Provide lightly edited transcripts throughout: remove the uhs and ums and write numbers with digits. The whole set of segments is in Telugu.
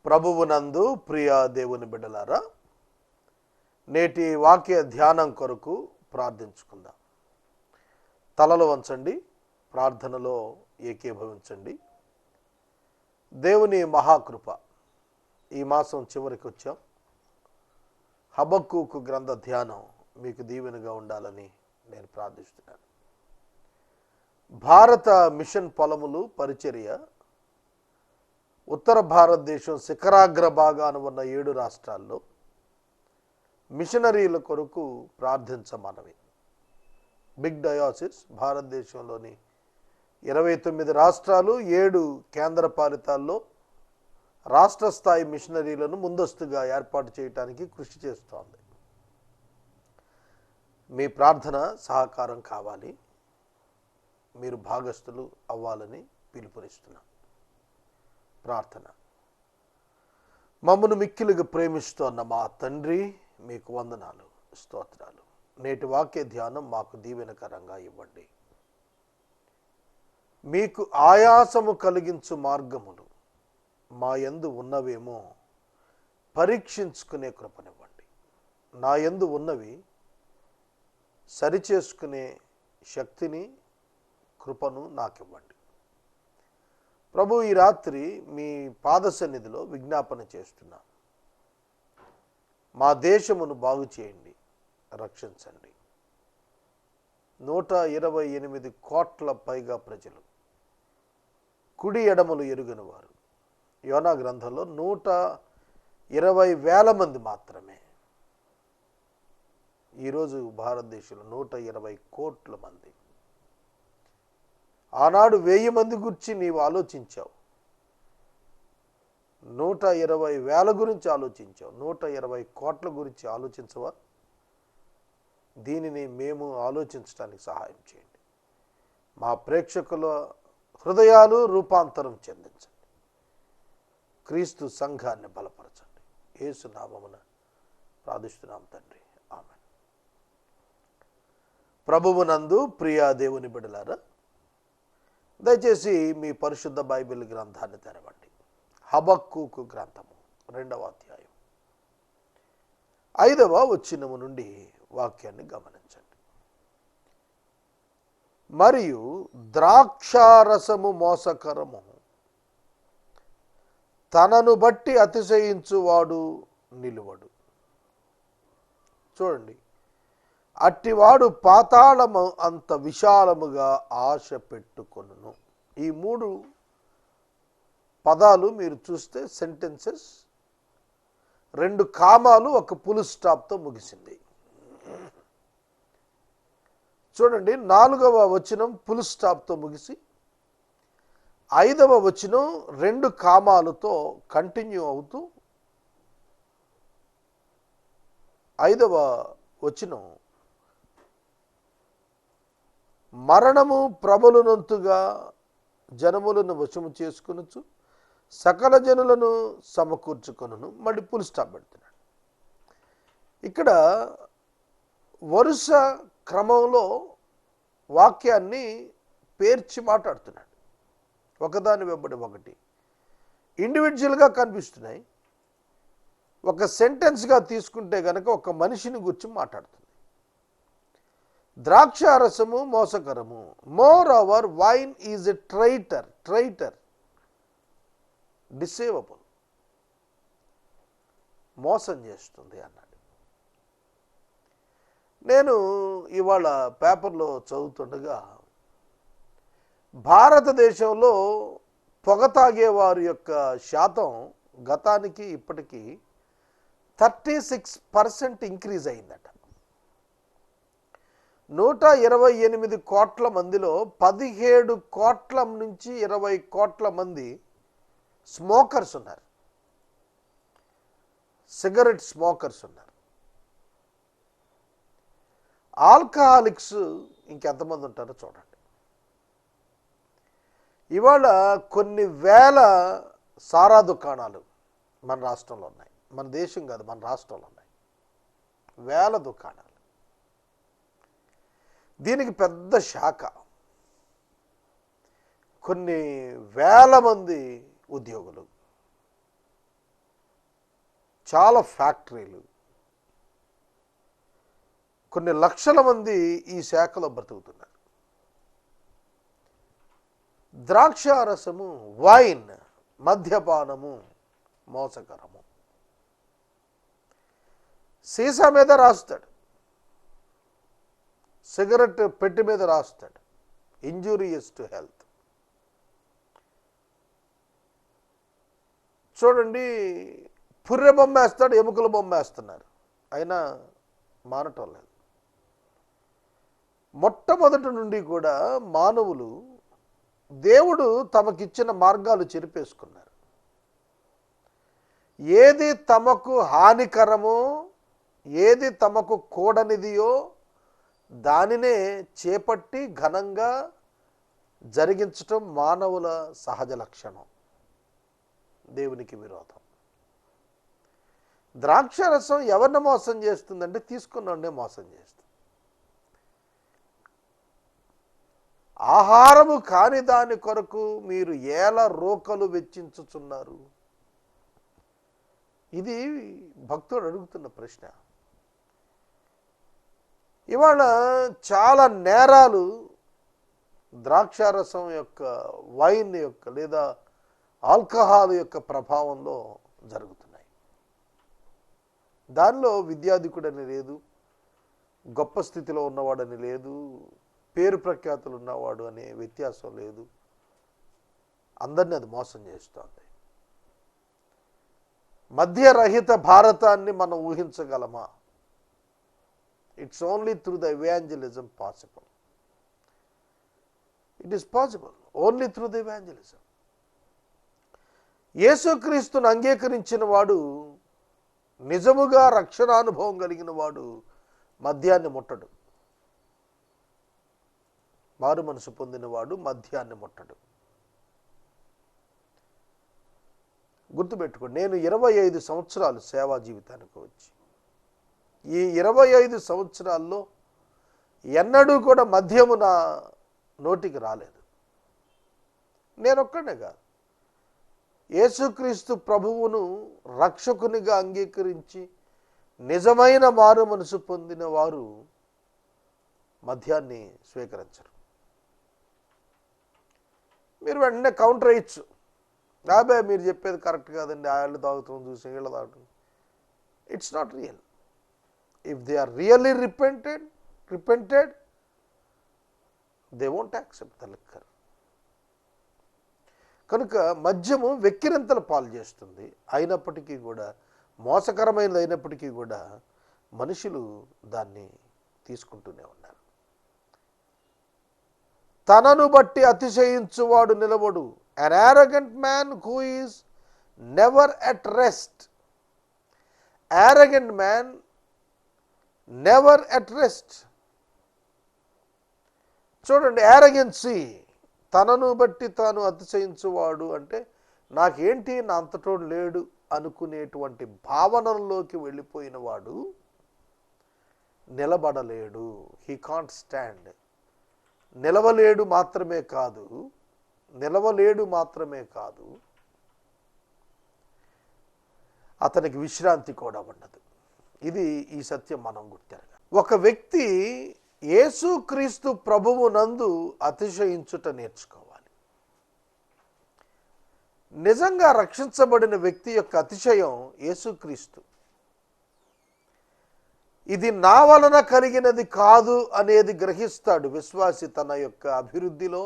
ప్రభువునందు ప్రియ దేవుని బిడ్డలారా, నేటి వాక్య ధ్యానం కొరకు ప్రార్థించుకుందాం. తలలు వంచండి, ప్రార్థనలో ఏకీభవించండి. దేవుని మహాకృప, ఈ మాసం చివరికి వచ్చాం. హబక్కూకు గ్రంథ ధ్యానం మీకు దీవెనగా ఉండాలని నేను ప్రార్థిస్తున్నాను. భారత మిషన్ పొలములు పరిచర్య ఉత్తర భారతదేశం శిఖరాగ్ర భాగాన ఉన్న 7 రాష్ట్రాల్లో మిషనరీల కొరకు ప్రార్థించమనవి. బిగ్ డయాసిస్ భారతదేశంలోని 29 రాష్ట్రాలు, 7 కేంద్ర పాలితాల్లో రాష్ట్ర స్థాయి మిషనరీలను ముందస్తుగా ఏర్పాటు చేయడానికి కృషి చేస్తోంది. మీ ప్రార్థన సహకారం కావాలి, మీరు భాగస్థులు అవ్వాలని పిలుపునిస్తున్నాం. ప్రార్థన. మమ్మను మిక్కిలిగా ప్రేమిస్తోన్న మా తండ్రి, మీకు వందనాలు, స్తోత్రాలు. నేటి వాక్య ధ్యానం మాకు దీవెనకరంగా ఇవ్వండి. మీకు ఆయాసము కలిగించు మార్గములు మా యందు ఉన్నవేమో పరీక్షించుకునే కృపనివ్వండి. నా యందు ఉన్నవి సరిచేసుకునే శక్తిని, కృపను నాకివ్వండి. ప్రభు, ఈ రాత్రి మీ పాద సన్నిధిలో విజ్ఞాపన చేస్తున్నా. మా దేశమును బాగు చేయండి, రక్షించండి. 128 కోట్ల పైగా ప్రజలు, కుడి ఎడమలు ఎరుగని వారు. యోనా గ్రంథంలో 120,000 మంది మాత్రమే. ఈరోజు భారతదేశంలో 120 కోట్ల మంది. ఆనాడు 1000 మంది గురించి నీవు ఆలోచించావు, 120,000 గురించి ఆలోచించావు, 120 కోట్ల గురించి ఆలోచించవా? దీనిని మేము ఆలోచించడానికి సహాయం చేయండి. మా ప్రేక్షకుల హృదయాలు రూపాంతరం చెందించండి. క్రీస్తు సంఘాన్ని బలపరచండి. యేసు నామమున ప్రార్థిస్తున్నాం తండ్రి, ఆమేన్. ప్రభువునందు ప్రియ దేవుని బిడ్డలారా, దయచేసి మీ పరిశుద్ధ బైబిల్ గ్రంథాన్ని తెరవండి. హబక్కూకు గ్రంథము 2వ అధ్యాయం 5వ వచనము నుండి వాక్యాన్ని గమనించండి. మరియు ద్రాక్షారసము మోసకరము, తనను బట్టి అతిశయించువాడు నిలువడు. చూడండి, అట్టివాడు పాతాళము అంత విశాలముగా ఆశ పెట్టుకొనును. ఈ 3 పదాలు మీరు చూస్తే సెంటెన్సెస్ 2 కామాలు, 1 ఫుల్ స్టాప్తో ముగిసింది. చూడండి, 4వ వచనం ఫుల్ స్టాప్తో ముగిసి 5వ వచనం 2 కామాలతో కంటిన్యూ అవుతూ 5వ వచనం మరణము ప్రబలునంతుగా జనములను వశము చేసుకొనుచు సకల జనులను సమకూర్చుకొనును. మళ్ళీ ఫుల్ స్టాప్ పెడుతున్నాడు. ఇక్కడ వరుస క్రమంలో వాక్యాన్ని పేర్చి మాట్లాడుతున్నాడు. ఒకదాని వెంబడి ఒకటి ఇండివిజువల్గా కనిపిస్తున్నాయి. ఒక సెంటెన్స్గా తీసుకుంటే గనక ఒక మనిషిని గురించి మాట్లాడుతుంది. ద్రాక్షారసము మోసకరము. Moreover wine is a traitor, deceivable, మోసం చేస్తుంది అన్నాడు. నేను ఇవాళ పేపర్లో చదువుతుండగా భారతదేశంలో పొగ తాగేవారి యొక్క శాతం గతానికి ఇప్పటికీ 36% ఇంక్రీజ్ అయిందట. 128 కోట్ల మందిలో 17 కోట్ల నుంచి 20 కోట్ల మంది స్మోకర్స్ ఉన్నారు, సిగరెట్ స్మోకర్స్ ఉన్నారు. ఆల్కహాలిక్స్ ఇంకెంతమంది ఉంటారో చూడండి. ఇవాళ కొన్ని వేల సారా దుకాణాలు మన రాష్ట్రంలో ఉన్నాయి. మన దేశం కాదు, మన రాష్ట్రంలో ఉన్నాయి వేల దుకాణాలు. దీనికి పెద్ద శాఖ, కొన్ని వేల మంది ఉద్యోగులు. చాలా ఫ్యాక్టరీలు, కొన్ని లక్షల మంది ఈ శాఖలో బ్రతుకుతున్నారు. ద్రాక్షారసము, వైన్, మద్యపానము మోసకరము. సీసా మీద రాస్తాడు, సిగరెట్ పెట్టి మీద రాస్తాడు, ఇంజూరియస్ టు హెల్త్. చూడండి, పుర్రె బొమ్మ వేస్తాడు, ఎముకల బొమ్మ వేస్తున్నారు, అయినా మానటం లేదు. మొట్టమొదటి నుండి కూడా మానవులు దేవుడు తమకిచ్చిన మార్గాలు చెరిపేసుకున్నారు. ఏది తమకు హానికరమో, ఏది తమకు కూడనిదియో దానినే చేపట్టి ఘనంగా జరిగించటం మానవుల సహజ లక్షణం. దేవునికి విరోధం. ద్రాక్షారసం ఎవరిని మోసం చేస్తుందంటే తీసుకున్నోడే మోసం చేస్తుంది. ఆహారము కాని దాని కొరకు మీరు ఏల రోకలు వెచ్చించుచున్నారు. ఇది భక్తుడు అడుగుతున్న ప్రశ్న. ఇవాళ చాలా నేరాలు ద్రాక్షారసం యొక్క, వైన్ యొక్క లేదా ఆల్కహాల్ యొక్క ప్రభావంలో జరుగుతున్నాయి. దానిలో విద్యాధికుడని లేదు, గొప్ప స్థితిలో ఉన్నవాడని లేదు, పేరు ప్రఖ్యాతులు ఉన్నవాడు అనే వ్యత్యాసం లేదు. అందరినీ అది మోసం చేస్తోంది. మధ్యరహిత భారతాన్ని మనం ఊహించగలమా? It's only through the evangelism possible. It is possible only through the evangelism. యేసుక్రీస్తును అంగీకరించిన వాడు, నిజముగా రక్షణానుభవం కలిగిన వాడు మద్యాన్ని ముట్టడు. మారు మనసు పొందినవాడు మద్యాన్ని ముట్టడు. గుర్తుపెట్టుకోండి, నేను 25 సంవత్సరాలు సేవా జీవితానికి వచ్చి, ఈ 25 సంవత్సరాల్లో ఎన్నడూ కూడా మద్యము నా నోటికి రాలేదు. నేనొక్కడే కాదు, యేసుక్రీస్తు ప్రభువును రక్షకునిగా అంగీకరించి నిజమైన మారు మనసు పొందిన వారు మద్యాన్ని స్వీకరించరు. మీరు వెంటనే కౌంటర్ అయ్యచ్చు, అబ్బాయి మీరు చెప్పేది కరెక్ట్ కాదండి, ఆళ్ళు తాగుతాం చూసి వీళ్ళ తాగటం. It's not real. If they are really repented they won't accept the liquor. కనుక మద్యము వెక్కిరింతలు పాలు చేస్తుంది. అయినప్పటికీ కూడా, మోసకరమైనది అయినప్పటికీ కూడా మనుషులు దాన్ని తీసుకుంటూనే ఉన్నారు. తనను బట్టి అతిశయించువాడు నిలబడు. An arrogant man who is never at rest. Arrogant man never at rest. చూడండి, arrogancy, తనను బట్టి తాను అతిశయించువాడు అంటే నాకేంటి, నా అంతటోడు లేడు అనుకునేటువంటి భావనల్లోకి వెళ్ళిపోయిన వాడు నిలబడలేడు. He can't stand. నిలవలేడు మాత్రమే కాదు, అతనికి విశ్రాంతి కూడా ఉండదు. ఇది ఈ సత్యం మనం గుర్తెరగాలి. ఒక వ్యక్తి యేసుక్రీస్తు ప్రభువునందు అతిశయించుట నేర్చుకోవాలి. నిజంగా రక్షించబడిన వ్యక్తి యొక్క అతిశయం యేసుక్రీస్తు. ఇది నా వలన కలిగినది కాదు అనేది గ్రహిస్తాడు విశ్వాసి తన యొక్క అభివృద్ధిలో,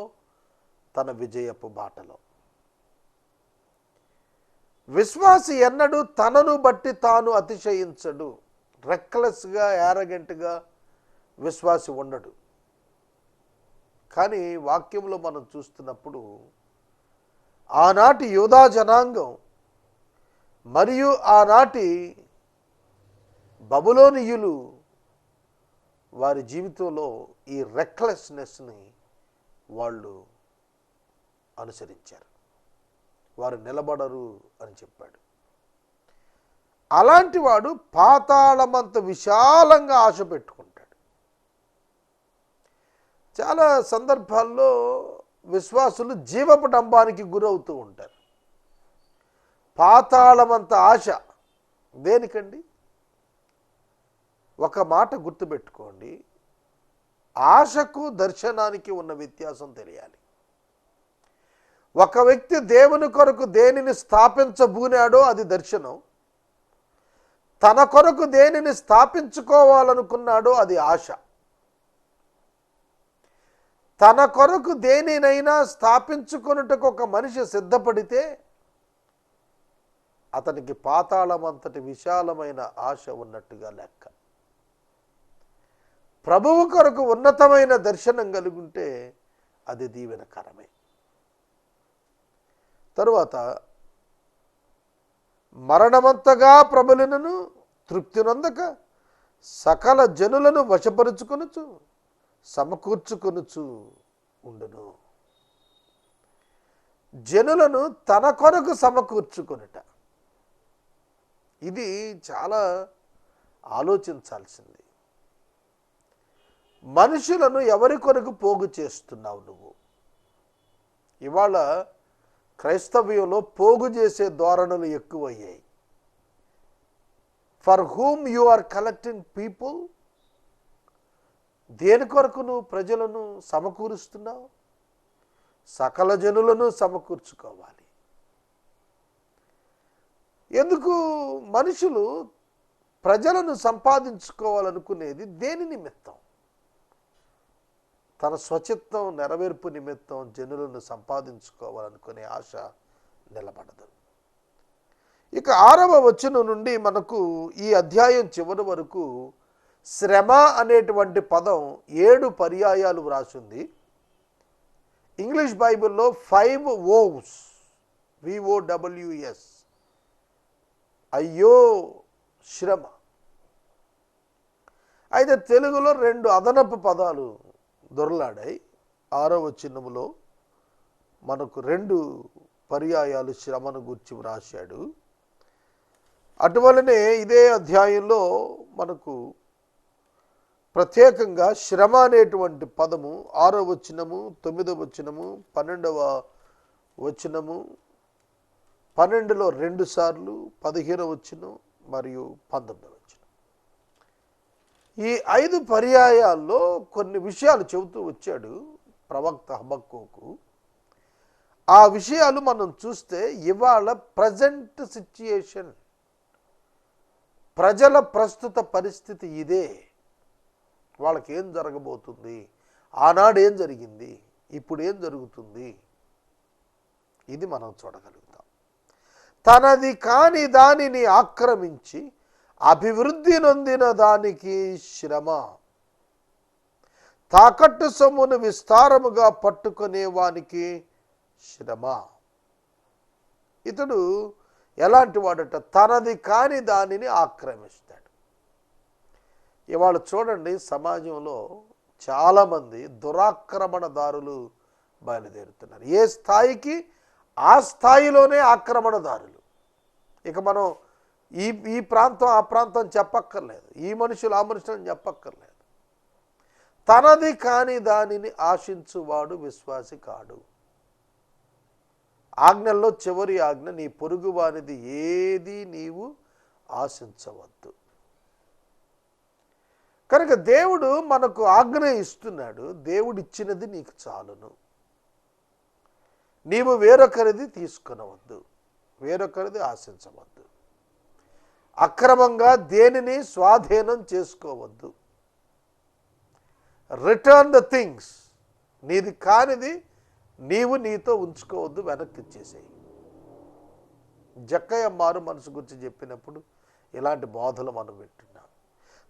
తన విజయపు బాటలో. విశ్వాసి ఎన్నడూ తనను బట్టి తాను అతిశయించడు. రెక్లెస్గా, యారగెంట్గా విశ్వాసి ఉండడు. కానీ వాక్యంలో మనం చూస్తున్నప్పుడు ఆనాటి యూదా జనాంగం మరియు ఆనాటి బబులోనీయులు వారి జీవితంలో ఈ రెక్లెస్నెస్ని వాళ్ళు అనుసరించారు. వారు నిలబడరు అని చెప్పాడు. అలాంటి వాడు పాతాళమంత విశాలంగా ఆశ పెట్టుకుంటాడు. చాలా సందర్భాల్లో విశ్వాసులు జీవపు డంబానికి గురవుతూ ఉంటారు. పాతాళమంత ఆశ, దేనికండి? ఒక మాట గుర్తుపెట్టుకోండి, ఆశకు దర్శనానికి ఉన్న వ్యత్యాసం తెలియాలి. ఒక వ్యక్తి దేవుని కొరకు దేనిని స్థాపించబూనాడో అది దర్శనం, తన కొరకు దేనిని స్థాపించుకోవాలనుకున్నాడో అది ఆశ. తన కొరకు దేనినైనా స్థాపించుకొనుటకు ఒక మనిషి సిద్ధపడితే అతనికి పాతాళమంతటి విశాలమైన ఆశ ఉన్నట్టుగా లెక్క. ప్రభువు కొరకు ఉన్నతమైన దర్శనం కలుగుంటే అది దీవెనకరమే. తరువాత మరణమంతగా ప్రబలినను తృప్తి నొందక సకల జనులను వశపరుచుకొనుచు సమకూర్చుకొనుచు ఉండును. జనులను తన కొరకు సమకూర్చుకొనుట, ఇది చాలా ఆలోచించాల్సింది. మనుషులను ఎవరి కొరకు పోగు చేస్తున్నావు నువ్వు? ఇవాళ క్రైస్తవ్యంలో పోగు చేసే ధోరణులు ఎక్కువయ్యాయి. For whom you are collecting people? దేని కొరకు నువ్వు ప్రజలను సమకూరుస్తున్నావు? సకల జనులను సమకూర్చుకోవాలి. ఎందుకు మనుషులు ప్రజలను సంపాదించుకోవాలనుకునేది దేని నిమిత్తం? తన స్వచిత్తం నెరవేర్పు నిమిత్తం జనులను సంపాదించుకోవాలనుకునే ఆశ నిలబడదు. ఇక 6వ వచనం నుండి మనకు ఈ అధ్యాయం చివరి వరకు శ్రమ అనేటువంటి పదం 7 పర్యాయాలు వ్రాసింది. ఇంగ్లీష్ బైబిల్లో 5 woes, VOWS, అయ్యో శ్రమ. అయితే తెలుగులో 2 అదనపు పదాలు దొరలాడాయి. 6వ వచనములో మనకు 2 పర్యాయాలు శ్రమను గురించి వ్రాశాడు. అటువలనే ఇదే అధ్యాయంలో మనకు ప్రత్యేకంగా శ్రమ అనేటువంటి పదము 6వ వచనము, 9వ వచనము, 12వ వచనము, 12లో 2 సార్లు, 15వ వచనం మరియు 19వ వచనం, ఈ 5 పర్యాయాల్లో కొన్ని విషయాలు చెబుతూ వచ్చాడు ప్రవక్త హబక్కూకు. ఆ విషయాలు మనం చూస్తే ఇవాళ ప్రజెంట్ సిచ్యుయేషన్, ప్రజల ప్రస్తుత పరిస్థితి ఇదే. వాళ్ళకి ఏం జరగబోతుంది, ఆనాడు ఏం జరిగింది, ఇప్పుడు ఏం జరుగుతుంది, ఇది మనం చూడగలుగుతాం. తనది కాని దానిని ఆక్రమించి అభివృద్ధి నొందిన దానికి శ్రమ, తాకట్టు సొమ్మును విస్తారముగా పట్టుకునే వానికి శ్రమ. ఇతడు ఎలాంటి వాడట? తనది కాని దానిని ఆక్రమిస్తాడు. ఇవాళ చూడండి, సమాజంలో చాలామంది దురాక్రమణదారులు బయలుదేరుతున్నారు. ఏ స్థాయికి ఆ స్థాయిలోనే ఆక్రమణదారులు. ఇక మనం ఈ ప్రాంతం ఆ ప్రాంతం చెప్పక్కర్లేదు, ఈ మనుషులు ఆ మనుషులను చెప్పక్కర్లేదు. తనది కాని దానిని ఆశించువాడు విశ్వాసి కాడు. ఆజ్ఞల్లో చివరి ఆజ్ఞ, నీ పొరుగు వానిది ఏది నీవు ఆశించవద్దు. కనుక దేవుడు మనకు ఆజ్ఞ ఇస్తున్నాడు, దేవుడిచ్చినది నీకు చాలును. నీవు వేరొకరిది తీసుకొనవద్దు, వేరొకరిది ఆశించవద్దు, అక్రమంగా దేనిని స్వాధీనం చేసుకోవద్దు. రిటర్న్ ద థింగ్స్, నీది కానిది నీవు నీతో ఉంచుకోవద్దు, వెనక్కి ఇచ్చేసేయి. జక్కయ్య మారు మనసు గురించి చెప్పినప్పుడు ఇలాంటి బోధలు మనం వింటున్నాం.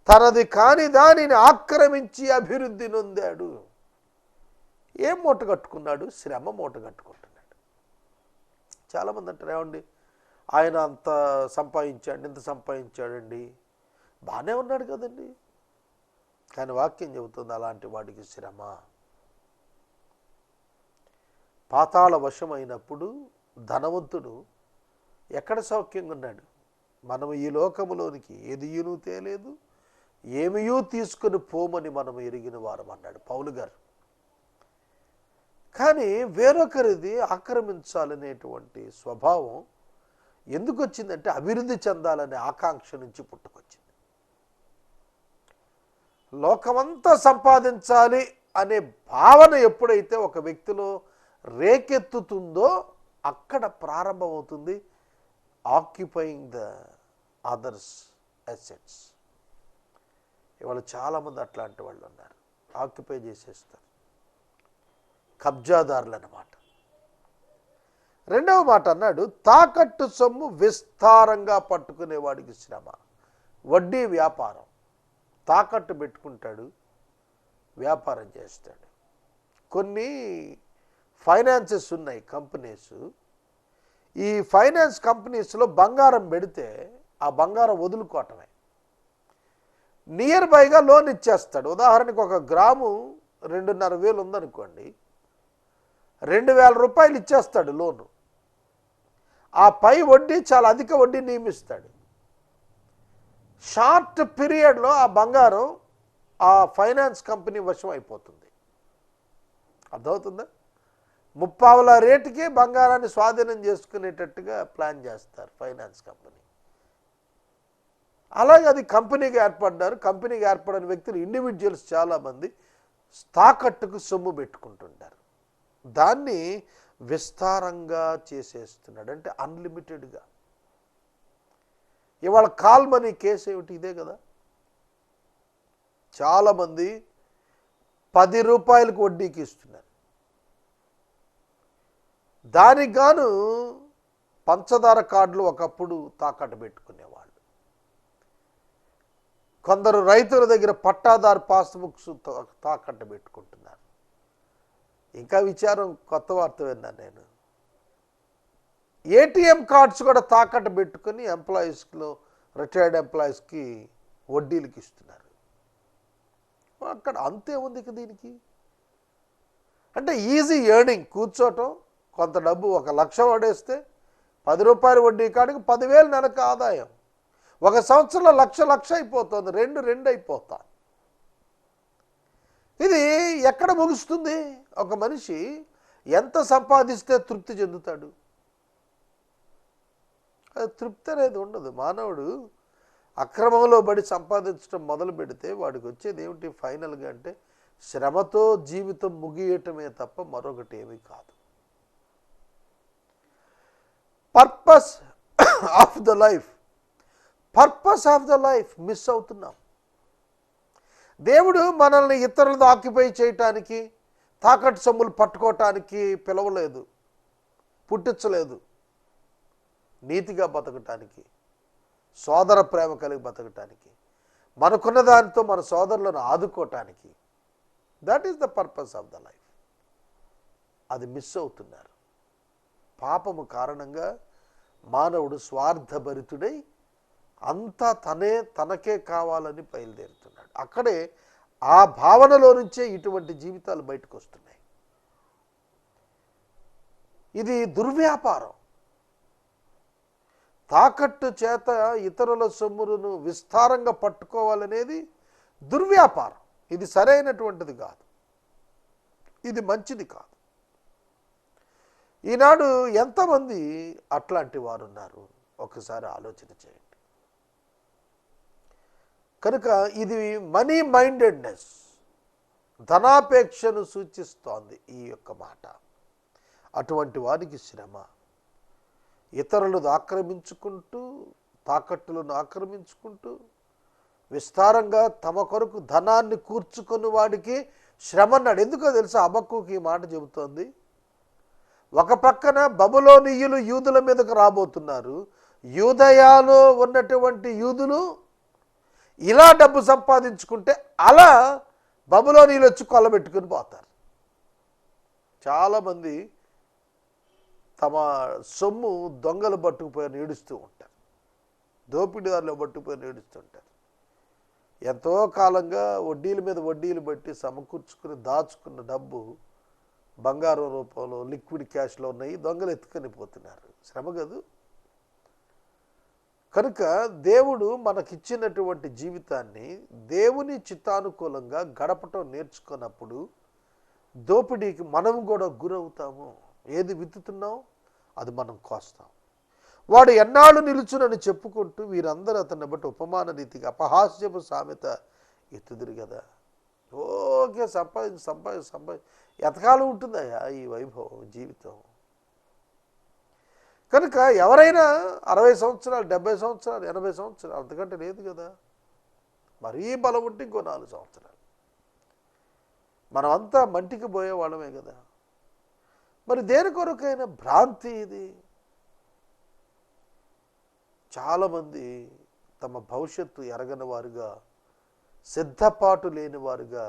తనది కాని దానిని ఆక్రమించి అభివృద్ధి నొందాడు. ఏం మూట కట్టుకున్నాడు? శ్రమ మూట కట్టుకుంటున్నాడు. చాలామంది అంటారు, ఏమండి ఆయన అంత సంపాదించాడు, ఇంత సంపాదించాడండి, బాగానే ఉన్నాడు కదండి. కానీ వాక్యం చెబుతుంది అలాంటి వాడికి శ్రమ. పాతాళ వశమైనప్పుడు ధనవంతుడు ఎక్కడ సౌఖ్యంగా ఉన్నాడు? మనం ఈ లోకములోనికి ఏదియును తేలేదు, ఏమియూ తీసుకుని పోమని మనం ఎరిగిన వారం అన్నాడు పౌలు గారు. కానీ వేరొకరిది ఆక్రమించాలనేటువంటి స్వభావం ఎందుకు వచ్చిందంటే అభివృద్ధి చెందాలనే ఆకాంక్ష నుంచి పుట్టుకొచ్చింది. లోకమంతా సంపాదించాలి అనే భావన ఎప్పుడైతే ఒక వ్యక్తిలో రేకెత్తుతుందో అక్కడ ప్రారంభమవుతుంది ఆక్యుపైయింగ్ ద అదర్స్ అసెట్స్. ఇవాళ చాలామంది అట్లాంటి వాళ్ళు ఉన్నారు, ఆక్యుపై చేసేస్తారు, కబ్జాదారులు అన్నమాట. రెండవ మాట అన్నాడు, తాకట్టు సొమ్ము విస్తారంగా పట్టుకునేవాడికి శ్రమ. వడ్డీ వ్యాపారం, తాకట్టు పెట్టుకుంటాడు, వ్యాపారం చేస్తాడు. కొన్ని ఫైనాన్సెస్ ఉన్నాయి, కంపెనీస్. ఈ ఫైనాన్స్ కంపెనీస్లో బంగారం పెడితే ఆ బంగారం వదులుకోవటమే, నియర్ బైగా లోన్ ఇచ్చేస్తాడు. ఉదాహరణకు ఒక గ్రాము 2,500 ఉందనుకోండి, 2,000 రూపాయలు ఇచ్చేస్తాడు లోను. ఆ పై వడ్డీ చాలా అధిక వడ్డీ నియమిస్తాడు. షార్ట్ పీరియడ్లో ఆ బంగారం ఆ ఫైనాన్స్ కంపెనీ వశం అయిపోతుంది. అర్థమవుతుందా? 30,000 రేటుకే బంగారాన్ని స్వాధీనం చేసుకునేటట్టుగా ప్లాన్ చేస్తారు ఫైనాన్స్ కంపెనీ. అలాగే అది కంపెనీకి ఏర్పడ్డారు. కంపెనీకి ఏర్పడిన వ్యక్తులు ఇండివిజువల్స్ చాలామంది తాకట్టుకు సొమ్ము పెట్టుకుంటుంటారు. దాన్ని విస్తారంగా చేసేస్తున్నాడు, అంటే అన్లిమిటెడ్గా. ఇవాళ కాల్ మనీ కేసు ఏమిటి? ఇదే కదా. చాలామంది 10 రూపాయలకు వడ్డీకి ఇస్తున్నారు. దానికి గాను పంచదార కార్డులు ఒకప్పుడు తాకట్టు పెట్టుకునేవాళ్ళు. కొందరు రైతుల దగ్గర పట్టాదారు పాస్బుక్స్ తాకట్టు పెట్టుకుంటున్నారు. ఇంకా విచారం, కొత్త వార్త విన్నాను నేను. ఏటీఎం కార్డ్స్ కూడా తాకట్టు పెట్టుకుని ఎంప్లాయీస్లో, రిటైర్డ్ ఎంప్లాయీస్కి వడ్డీలకి ఇస్తున్నారు. అక్కడ అంతే ఉంది ఇక దీనికి. అంటే ఈజీ ఎర్నింగ్, కూర్చోటం, కొంత డబ్బు 1,00,000 పడేస్తే 10 రూపాయల వడ్డీ కాడికి 10,000 నెలకు ఆదాయం. 1 సంవత్సరంలో లక్ష అయిపోతుంది, 2 అయిపోతా. ఇది ఎక్కడ ముగుస్తుంది? ఒక మనిషి ఎంత సంపాదిస్తే తృప్తి చెందుతాడు? అది తృప్తి అనేది ఉండదు. మానవుడు అక్రమంలో పడి సంపాదించడం మొదలు పెడితే వాడికి వచ్చేది ఏమిటి ఫైనల్గా అంటే శ్రమతో జీవితం ముగియటమే తప్ప మరొకటి ఏమీ కాదు. Purpose of the life miss అవుతున్నాం. దేవుడు మనల్ని ఇతరులను ఆక్యుపై చేయటానికి, తాకట్టు సొమ్ములు పట్టుకోవటానికి పిలవలేదు, పుట్టించలేదు. నీతిగా బతకటానికి, సోదర ప్రేమ కలిగి బతకటానికి, మనకున్న దానితో మన సోదరులను ఆదుకోవటానికి. That is the purpose of the life. అది మిస్ అవుతున్నారు. పాపము కారణంగా మానవుడు స్వార్థభరితుడై అంతా తనకే కావాలని బయలుదేరుతున్నాడు. అక్కడే ఆ భావనలో నుంచే ఇటువంటి జీవితాలు బయటకు వస్తున్నాయి. ఇది దుర్వ్యాపారం. తాకట్టు చేత ఇతరుల సొమ్ములను విస్తారంగా పట్టుకోవాలనేది దుర్వ్యాపారం. ఇది సరైనటువంటిది కాదు, ఇది మంచిది కాదు. ఈనాడు ఎంతమంది అట్లాంటి వారు ఉన్నారు ఒకసారి ఆలోచన చేయండి. కనుక ఇది మనీ మైండెడ్నెస్, ధనాపేక్షను సూచిస్తోంది ఈ యొక్క మాట. అటువంటి వారికి శ్రమ. ఇతరులను ఆక్రమించుకుంటూ, తాకట్టులను ఆక్రమించుకుంటూ విస్తారంగా తమ కొరకు ధనాన్ని కూర్చుకుని వాడికి శ్రమ అన్నాడు. ఎందుకో తెలుసా? హబక్కూకు ఈ మాట చెబుతోంది. ఒక పక్కన బబులోనీయులు యూదుల మీదకు రాబోతున్నారు. యూదయాలో ఉన్నటువంటి యూదులు ఇలా డబ్బు సంపాదించుకుంటే అలా బబులోనీయులు వచ్చి కొల్లబెట్టుకుని పోతారు. చాలామంది తమ సొమ్ము దొంగలు పట్టుకుపోయి ఏడుస్తూ ఉంటారు, దోపిడీదారులు పట్టుకుపోయి ఏడుస్తుంటారు. ఎంతో కాలంగా వడ్డీల మీద వడ్డీలు బట్టి సమకూర్చుకుని దాచుకున్న డబ్బు బంగారం రూపంలో, లిక్విడ్ క్యాష్లో ఉన్నాయి, దొంగలు ఎత్తుకొని పోతున్నారు. శ్రమ కదూ. కనుక దేవుడు మనకిచ్చినటువంటి జీవితాన్ని దేవుని చిత్తానుకూలంగా గడపటం నేర్చుకున్నప్పుడు దోపిడీకి మనం కూడా గురవుతాము. ఏది విత్తుతున్నాం అది మనం కోస్తాం. వాడు ఎన్నాళ్ళు నిలుచునని చెప్పుకుంటూ వీరందరూ అతన్ని బట్టి ఉపమాన రీతిగా అపహాస్యపు సామెత ఎత్తుదురు కదా. ఓకే, సంపాదించి ఎంతకాలం ఉంటుందయ్యా ఈ వైభవం జీవితం. కనుక ఎవరైనా 60 సంవత్సరాలు, 70 సంవత్సరాలు, 80 సంవత్సరాలు, అంతకంటే లేదు కదా. మరీ బలం ఉంటే ఇంకో 4 సంవత్సరాలు. మనం అంతా మంటికి పోయేవాళ్ళమే కదా. మరి దేని కొరకైనా భ్రాంతి ఇది. చాలామంది తమ భవిష్యత్తు ఎరగని వారుగా, సిద్ధపాటు లేని వారుగా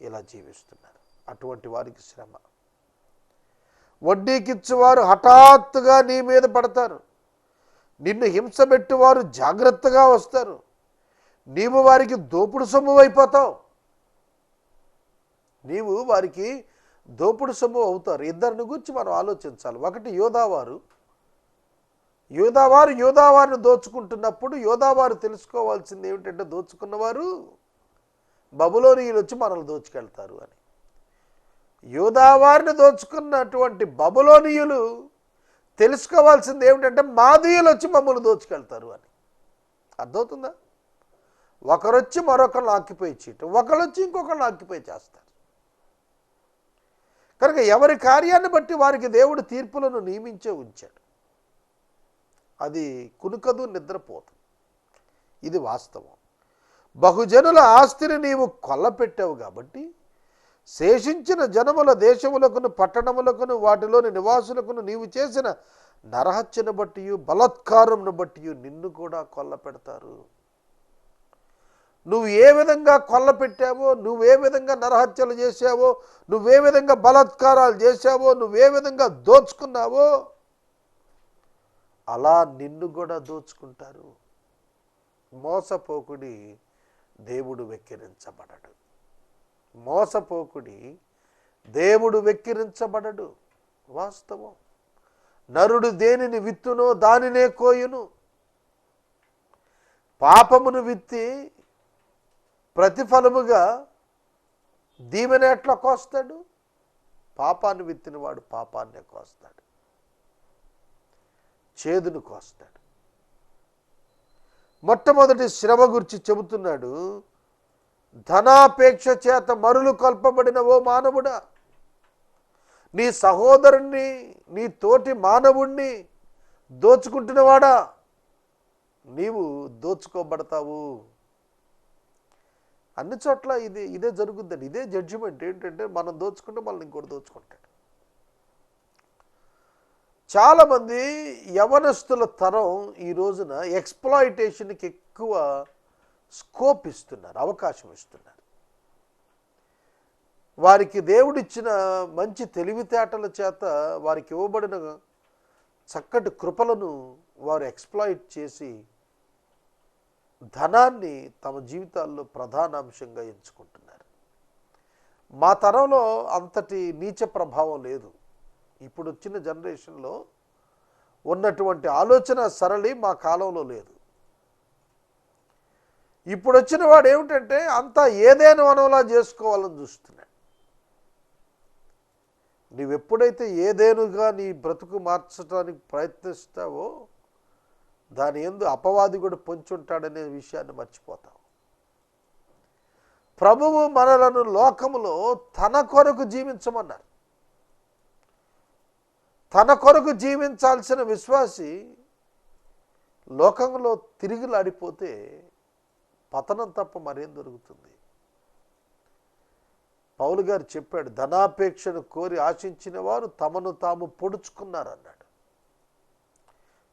ఇలా జీవిస్తున్నారు. అటువంటి వారికి శ్రమ. వడ్డీకిచ్చేవారు హఠాత్తుగా నీ మీద పడతారు. నిన్ను హింసబెట్టువారు జాగ్రత్తగా వస్తారు. నీవు వారికి దోపుడు సొమ్ము అయిపోతావు. నీవు వారికి దోపుడు సొమ్ము అవుతారు. ఇద్దరిని గురించి మనం ఆలోచించాలి. ఒకటి యోధావారిని దోచుకుంటున్నప్పుడు యోధావారు తెలుసుకోవాల్సింది ఏమిటంటే, దోచుకున్నవారు బబులోనీయులు వచ్చి మనల్ని దోచుకెళ్తారు అని. యోధావారిని దోచుకున్నటువంటి బబులోనీయులు తెలుసుకోవాల్సింది ఏమిటంటే, మాదీయులు వచ్చి మమ్మల్ని దోచుకెళ్తారు అని. అర్థమవుతుందా? ఒకరొచ్చి మరొకరిని ఆక్యుపై చేయటం, ఒకరొచ్చి ఇంకొకరిని ఆక్యుపై చేస్తారు. కనుక ఎవరి కార్యాన్ని బట్టి వారికి దేవుడు తీర్పులను నియమించే ఉంచాడు. అది కునుకదు, నిద్రపోదు. ఇది వాస్తవం. బహుజనుల ఆస్తిని నీవు కొల్లపెట్టావు కాబట్టి శేషించిన జనముల దేశములకును పట్టణములకును వాటిలోని నివాసులకును నీవు చేసిన నరహత్యను బట్టి, బలాత్కారమును బట్టి నిన్ను కూడా కొల్లపెడతారు. నువ్వు ఏ విధంగా కొల్లపెట్టావో, నువ్వే విధంగా నరహత్యలు చేశావో, నువ్వే విధంగా బలాత్కారాలు చేశావో, నువ్వే విధంగా దోచుకున్నావో అలా నిన్ను కూడా దోచుకుంటారు. మోసపోకుడి, దేవుడు వెక్కిరించబడడు. మోసపోకుడి, దేవుడు వెక్కిరించబడడు. వాస్తవం. నరుడు దేనిని విత్తునో దానినే కోయును. పాపమును విత్తి ప్రతిఫలముగా దీవెన ఎట్లా కోస్తాడు? పాపాన్ని విత్తినవాడు పాపాన్నే కోస్తాడు, చేదును కోస్తాడు. మొట్టమొదటి శ్రమ గురించి చెబుతున్నాడు. ధనాపేక్ష చేత మరులు కల్పబడిన ఓ మానవుడా, నీ సహోదరుణ్ణి, నీ తోటి మానవుణ్ణి దోచుకుంటున్నవాడా, నీవు దోచుకోబడతావు. అన్ని చోట్ల ఇదే జరుగుద్దండి. ఇదే జడ్జిమెంట్. ఏంటంటే, మనం దోచుకుంటే మనల్ని ఇంకోటి దోచుకుంటాడు. చాలామంది యవనస్తుల తరం ఈ రోజున ఎక్స్ప్లాయిటేషన్కి ఎక్కువ స్కోప్ ఇస్తున్నారు, అవకాశం ఇస్తున్నారు. వారికి దేవుడిచ్చిన మంచి తెలివితేటల చేత వారికి ఇవ్వబడిన చక్కటి కృపలను వారు ఎక్స్ప్లాయిట్ చేసి ధనాన్ని తమ జీవితాల్లో ప్రధాన అంశంగా ఎంచుకుంటున్నారు. మా తరంలో అంతటి నీచ ప్రభావం లేదు. ఇప్పుడు వచ్చిన జనరేషన్లో ఉన్నటువంటి ఆలోచన సరళి మా కాలంలో లేదు. ఇప్పుడు వచ్చిన వాడు ఏమిటంటే, అంతా ఏదేను వనంలా చేసుకోవాలని చూస్తున్నాడు. నువ్వెప్పుడైతే ఏదేనుగా నీ బ్రతుకు మార్చడానికి ప్రయత్నిస్తావో దాని యందు అపవాది కూడా పొంచుంటాడనే విషయాన్ని మర్చిపోతావు. ప్రభువు మనలను లోకములో తన కొరకు జీవించమన్నారు. తన కొరకు జీవించాల్సిన విశ్వాసి లోకంలో తిరిగిలాడిపోతే పతనం తప్ప మరేం దొరుకుతుంది? పౌలు గారు చెప్పాడు, ధనాపేక్షను కోరి ఆశించిన వారు తమను తాము పొడుచుకున్నారన్నాడు.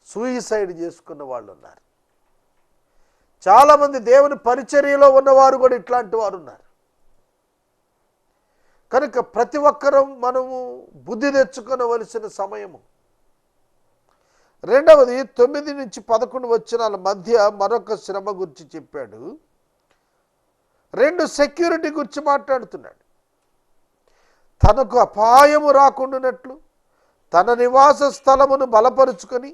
సూయిసైడ్ చేసుకున్న వాళ్ళు ఉన్నారు. చాలామంది దేవుని పరిచర్యలో ఉన్నవారు కూడా ఇట్లాంటి వారు ఉన్నారు. కనుక ప్రతి ఒక్కరం మనము బుద్ధి తెచ్చుకొనవలసిన సమయము. రెండవది 9 నుంచి 11 వచనాల మధ్య మరొక శ్రమ గురించి చెప్పాడు. 2 సెక్యూరిటీ గురించి మాట్లాడుతున్నాడు. తనకు అపాయము రాకుండానట్లు తన నివాస స్థలమును బలపరుచుకొని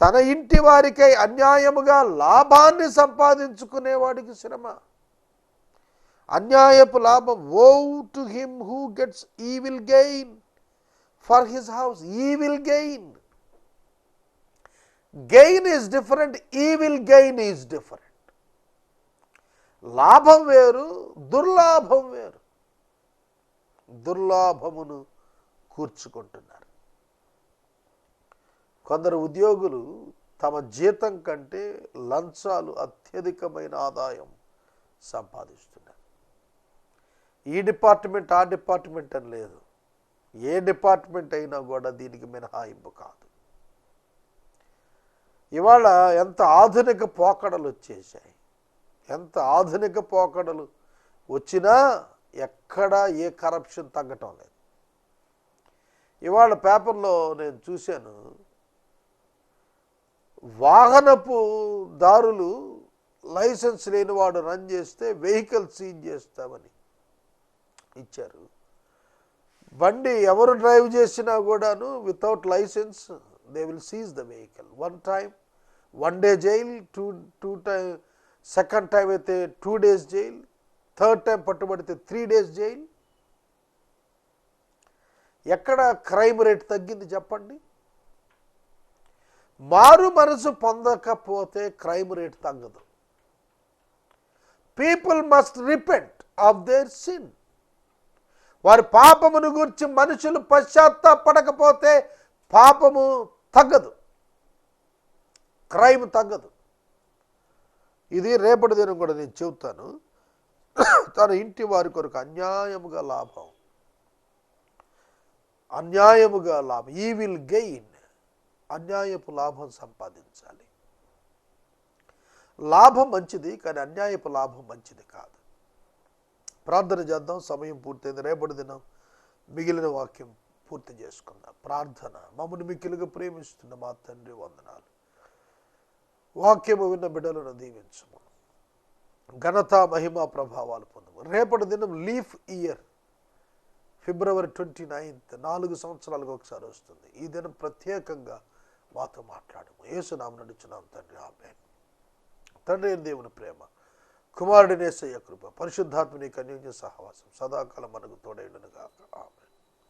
తన ఇంటి వారికై అన్యాయముగా లాభాన్ని సంపాదించుకునేవాడికి శ్రమ. అన్యాయపు లాభం. వో to him who gets evil gain for his house. Evil gain. Gain is different, evil gain is different. లాభం వేరు, దుర్లాభం వేరు. దుర్లాభమును కూర్చుకుంటున్నారు. కొందరు ఉద్యోగులు తమ జీతం కంటే లంచాలు అత్యధికమైన ఆదాయం సంపాదిస్తున్నారు. ఈ డిపార్ట్మెంట్ ఆ డిపార్ట్మెంట్ అని లేదు, ఏ డిపార్ట్మెంట్ అయినా కూడా దీనికి మినహాయింపు కాదు. ఇవాళ ఎంత ఆధునిక పోకడలు వచ్చేసాయి, ఎంత ఆధునిక పోకడలు వచ్చినా ఎక్కడా ఏ కరప్షన్ తగ్గటం లేదు. ఇవాళ పేపర్లో నేను చూశాను, వాహనపు దారులు లైసెన్స్ లేనివాడు రన్ చేస్తే వెహికల్ సీజ్ చేస్తామని ఇచ్చారు. బండి ఎవరు డ్రైవ్ చేసినా కూడాను without licence they will seize the vehicle. 1 day jail, two time, second time అయితే 2 days జైల్, థర్డ్ టైం పట్టుబడితే 3 days జైల్. ఎక్కడ క్రైమ్ రేట్ తగ్గింది చెప్పండి? మారు మనసు పొందకపోతే క్రైమ్ రేట్ తగ్గదు. People must repent of their sin. వారి పాపమును గురించి మనుషులు పశ్చాత్తాపడకపోతే పాపము తగ్గదు, క్రైమ్ తగ్గదు. ఇది రేపటి దినం కూడా నేను చెబుతాను. తన ఇంటి వారి కొరకు అన్యాయముగా లాభం, అన్యాయముగా లాభం, ఈ విల్ గెయిన్, అన్యాయపు లాభం సంపాదించాలి. లాభం మంచిది, కానీ అన్యాయపు లాభం మంచిది కాదు. ప్రార్థన చేద్దాం, సమయం పూర్తయింది. రేపటి దినం మిగిలిన వాక్యం పూర్తి చేసుకుందాం. ప్రార్థన. మమ్మల్ని మిక్కిలుగా ప్రేమిస్తున్న మా తండ్రి, వందనాలు. వాక్యము విన్న బిడ్డలను దీవించము, ఘనత మహిమ ప్రభావాలు పొందము. రేపటి దినం లీఫ్ ఇయర్, February 29th, 4 సంవత్సరాలకు ఒకసారి వస్తుంది. ఈ దినం ప్రత్యేకంగా మాతో మాట్లాడము. యేసు నామమున నడుచున్నాం తండ్రి, ఆమేన్. తండ్రి అయిన దేవుని ప్రేమ, కుమారుడి యేసయ్య కృప, పరిశుద్ధాత్మ నీ అన్యోన్య సహవాసం సదాకాలం మనకు తోడైండును గాక. ఆమేన్.